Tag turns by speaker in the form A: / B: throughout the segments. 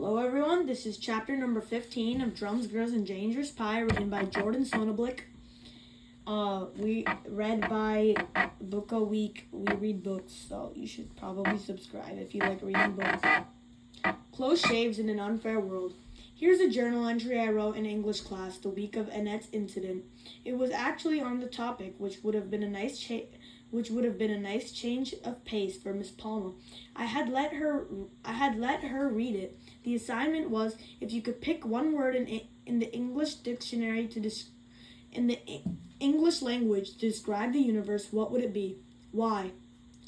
A: Hello everyone, this is chapter number 15 of Drums, Girls, and Dangerous Pie, written by Jordan Sonnenblick. We read by Book a Week. We read books, so you should probably subscribe if you like reading books. Close shaves in an unfair world. Here's a journal entry I wrote in English class the week of Annette's incident. It was actually on the topic, which would have been a nice change of pace for Miss Palmer. I had let her read it. The assignment was if you could pick one word in the English dictionary in the English language to describe the universe, what would it be? Why?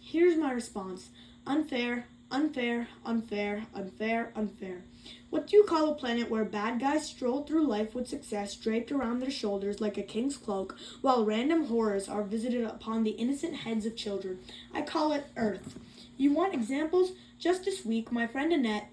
A: Here's my response. Unfair, unfair, unfair, unfair, unfair. What do you call a planet where bad guys stroll through life with success draped around their shoulders like a king's cloak, while random horrors are visited upon the innocent heads of children? I call it Earth. You want examples? Just this week, my friend Annette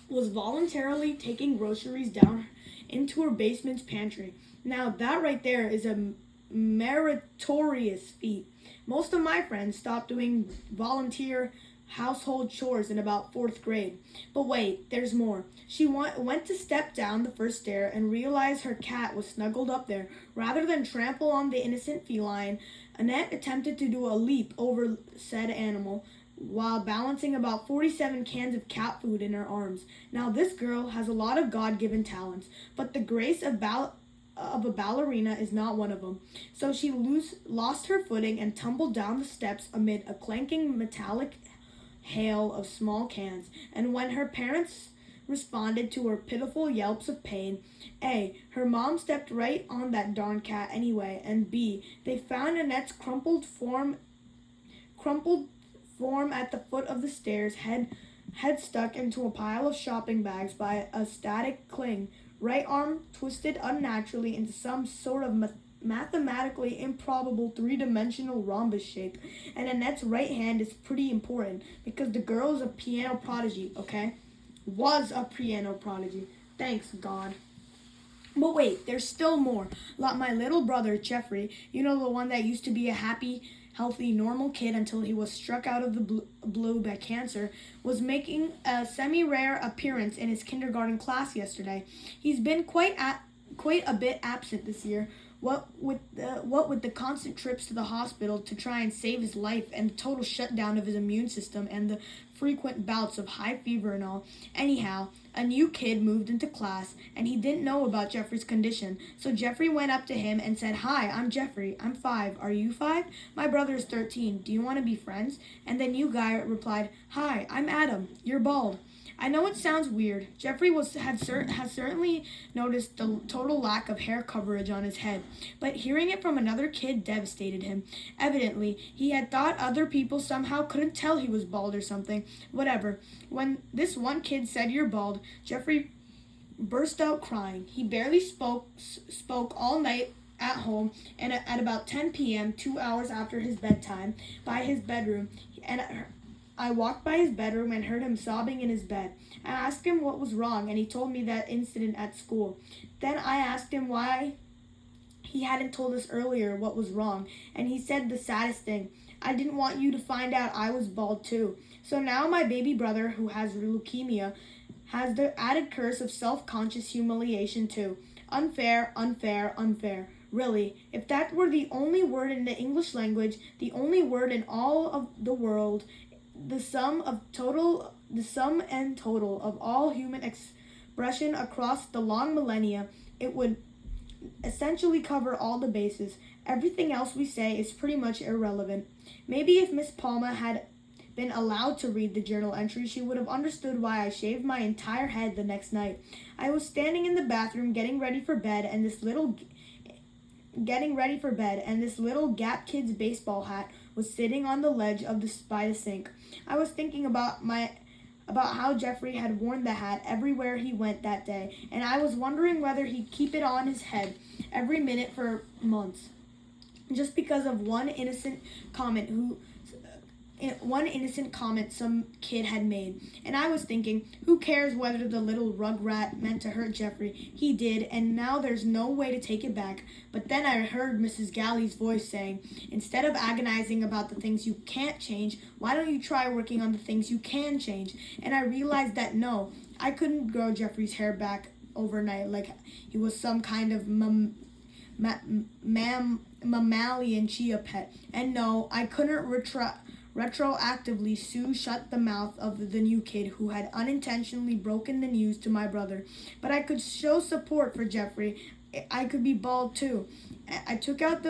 A: was voluntarily taking groceries down into her basement's pantry. Now that right there is a meritorious feat. Most of my friends stopped doing volunteer household chores in about 4th grade. But wait, there's more. She went to step down the first stair and realized her cat was snuggled up there. Rather than trample on the innocent feline, Annette attempted to do a leap over said animal while balancing about 47 cans of cat food in her arms. Now this girl has a lot of God-given talents, but the grace of a ballerina is not one of them. So she lost her footing and tumbled down the steps amid a clanking metallic hail of small cans. And when her parents responded to her pitiful yelps of pain, A, her mom stepped right on that darn cat anyway, and B, they found Annette's crumpled form at the foot of the stairs, head stuck into a pile of shopping bags by a static cling, right arm twisted unnaturally into some sort of mathematically improbable 3-dimensional rhombus shape. And Annette's right hand is pretty important because the girl is a piano prodigy, okay? Was a piano prodigy. Thanks, God. But wait, there's still more. My little brother, Jeffrey, you know, the one that used to be a happy, healthy, normal kid until he was struck out of the blue by cancer, was making a semi-rare appearance in his kindergarten class yesterday. He's been quite a bit absent this year. What with the constant trips to the hospital to try and save his life, and the total shutdown of his immune system, and the frequent bouts of high fever and all. Anyhow, a new kid moved into class, and he didn't know about Jeffrey's condition. So Jeffrey went up to him and said, "Hi, I'm Jeffrey. I'm 5. Are you 5? My brother is 13. Do you want to be friends?" And the new guy replied, "Hi, I'm Adam. You're bald." I know it sounds weird. Jeffrey has certainly noticed the total lack of hair coverage on his head, but hearing it from another kid devastated him. Evidently, he had thought other people somehow couldn't tell he was bald or something. Whatever. When this one kid said you're bald, Jeffrey burst out crying. He barely spoke all night at home, and at about 10 p.m., 2 hours after his bedtime, by his bedroom, and I walked by his bedroom and heard him sobbing in his bed. I asked him what was wrong, and he told me that incident at school. Then I asked him why he hadn't told us earlier what was wrong, and he said the saddest thing. I didn't want you to find out I was bald too. So now my baby brother, who has leukemia, has the added curse of self-conscious humiliation too. Unfair, unfair, unfair. Really, if that were the only word in the English language, the only word in all of the world, the sum and total of all human expression across the long millennia, it would essentially cover all the bases. Everything else we say is pretty much irrelevant. Maybe if Miss Palmer had been allowed to read the journal entry, she would have understood why I shaved my entire head the next night. I was standing in the bathroom getting ready for bed, and this little Gap Kids baseball hat was sitting on the ledge by the sink. I was thinking about how Jeffrey had worn the hat everywhere he went that day, and I was wondering whether he'd keep it on his head every minute for months, just because of one innocent comment one innocent comment some kid had made. And I was thinking, who cares whether the little rugrat meant to hurt Jeffrey? He did, and now there's no way to take it back. But then I heard Mrs. Galley's voice saying, instead of agonizing about the things you can't change, why don't you try working on the things you can change? And I realized that no, I couldn't grow Jeffrey's hair back overnight like he was some kind of mammalian chia pet. And no, I couldn't retroactively sue shut the mouth of the new kid who had unintentionally broken the news to my brother. But I could show support for Jeffrey. I could be bald too. I took out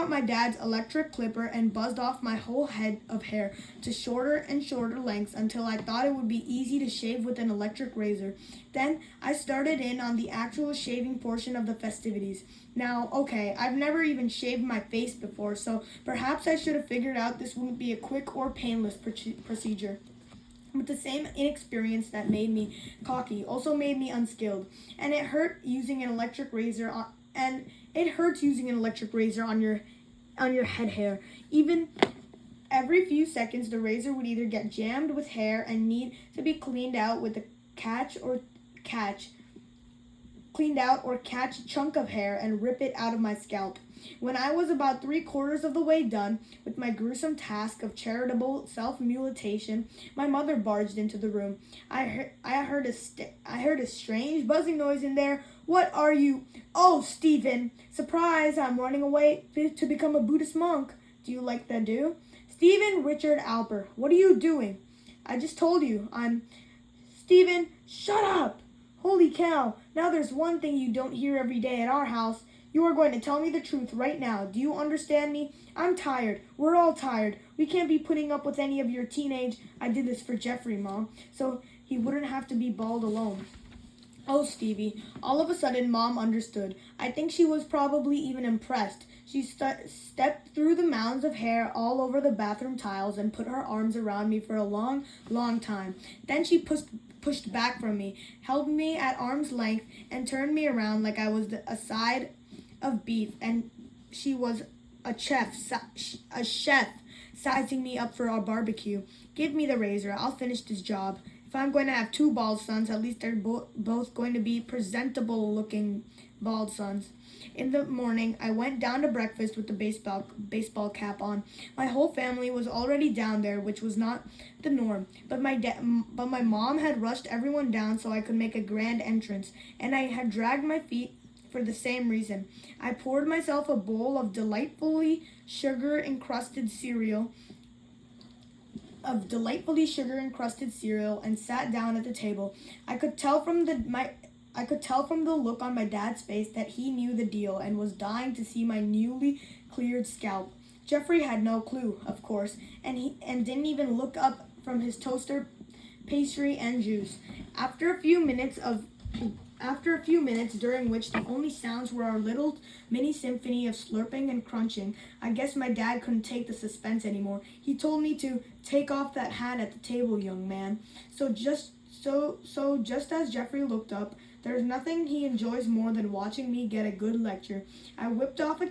A: my dad's electric clipper and buzzed off my whole head of hair to shorter and shorter lengths until I thought it would be easy to shave with an electric razor. Then I started in on the actual shaving portion of the festivities. Now, okay, I've never even shaved my face before, so perhaps I should have figured out this wouldn't be a quick or painless procedure. But the same inexperience that made me cocky also made me unskilled, and it hurt using an electric razor on your head hair. Even every few seconds, the razor would either get jammed with hair and need to be cleaned out or catch a chunk of hair and rip it out of my scalp. When I was about 3/4 of the way done with my gruesome task of charitable self-mutilation, my mother barged into the room. I heard a strange buzzing noise in there. What are you? Oh, Stephen! Surprise! I'm running away to become a Buddhist monk. Do you like that, do? Stephen Richard Alper, what are you doing? I just told you. Stephen, shut up! Holy cow! Now there's one thing you don't hear every day at our house. You are going to tell me the truth right now. Do you understand me? I'm tired. We're all tired. We can't be putting up with any of your teenage, I did this for Jeffrey, Mom, so he wouldn't have to be bald alone. Oh, Stevie. All of a sudden, Mom understood. I think she was probably even impressed. She stepped through the mounds of hair all over the bathroom tiles and put her arms around me for a long, long time. Then she pushed back from me, held me at arm's length, and turned me around like I was a side of beef, and she was a chef sizing me up for our barbecue. Give me the razor. I'll finish this job. If I'm going to have 2 bald sons, at least they're both going to be presentable-looking bald sons. In the morning, I went down to breakfast with the baseball cap on. My whole family was already down there, which was not the norm. But my mom had rushed everyone down so I could make a grand entrance, and I had dragged my feet for the same reason. I poured myself a bowl of delightfully sugar-encrusted cereal and sat down at the table. I could tell from the look on my dad's face that he knew the deal and was dying to see my newly cleared scalp. Jeffrey had no clue, of course, and didn't even look up from his toaster, pastry, and juice. After a few minutes, during which the only sounds were our little mini symphony of slurping and crunching, I guess my dad couldn't take the suspense anymore. He told me to take off that hat at the table, young man. So just as Jeffrey looked up, there's nothing he enjoys more than watching me get a good lecture. I whipped off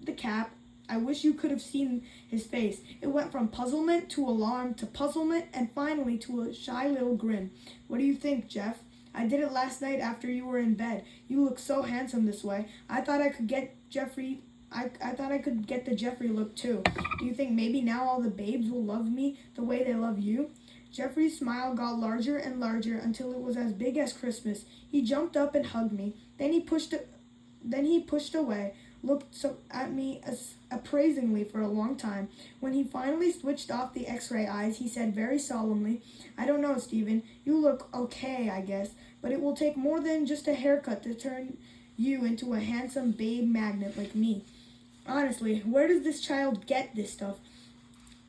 A: the cap. I wish you could have seen his face. It went from puzzlement to alarm to puzzlement and finally to a shy little grin. What do you think, Jeff? I did it last night after you were in bed. You look so handsome this way. I thought I could get the Jeffrey look too. Do you think maybe now all the babes will love me the way they love you? Jeffrey's smile got larger and larger until it was as big as Christmas. He jumped up and hugged me. Then he pushed away, looked at me appraisingly for a long time. When he finally switched off the X-ray eyes, he said very solemnly, I don't know, Stephen. You look okay, I guess, but it will take more than just a haircut to turn you into a handsome babe magnet like me. Honestly, where does this child get this stuff?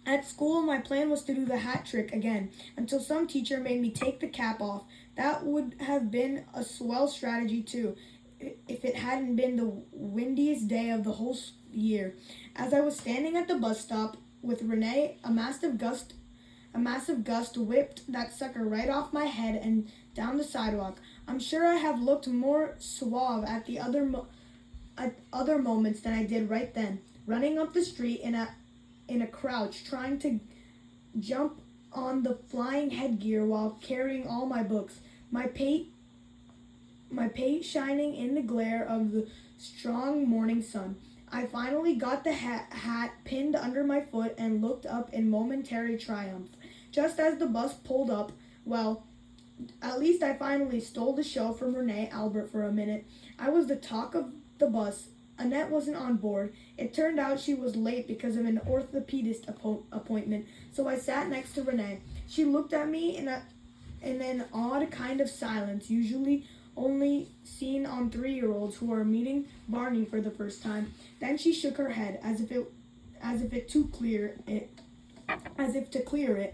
A: At school, my plan was to do the hat trick again, until some teacher made me take the cap off. That would have been a swell strategy, too, if it hadn't been the windiest day of the whole year. As I was standing at the bus stop with Renee, a massive gust whipped that sucker right off my head and down the sidewalk. I'm sure I have looked more suave at the other moments than I did right then, running up the street in a crouch, trying to jump on the flying headgear while carrying all my books, my pate shining in the glare of the strong morning sun. I finally got the hat pinned under my foot and looked up in momentary triumph. Just as the bus pulled up, well, at least I finally stole the show from Renee Albert for a minute. I was the talk of the bus. Annette wasn't on board. It turned out she was late because of an orthopedist appointment, so I sat next to Renee. She looked at me in an odd kind of silence, usually only seen on 3-year-olds who are meeting Barney for the first time. Then she shook her head as if to clear it,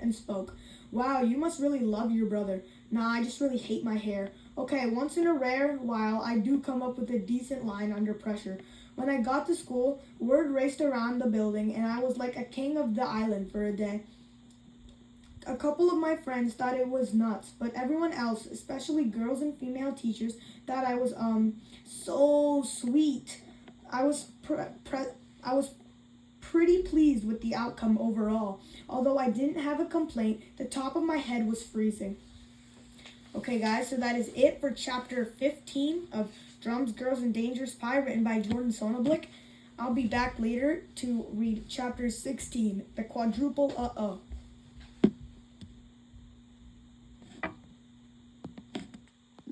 A: and spoke. Wow, you must really love your brother. Nah, I just really hate my hair. Okay, once in a rare while, I do come up with a decent line under pressure. When I got to school, word raced around the building, and I was like a king of the island for a day. A couple of my friends thought it was nuts, but everyone else, especially girls and female teachers, thought I was so sweet. I was pretty pleased with the outcome overall. Although I didn't have a complaint, the top of my head was freezing. Okay, guys, so that is it for Chapter 15 of Drums, Girls, and Dangerous Pie, written by Jordan Sonnenblick. I'll be back later to read Chapter 16, The Quadruple Uh-Oh.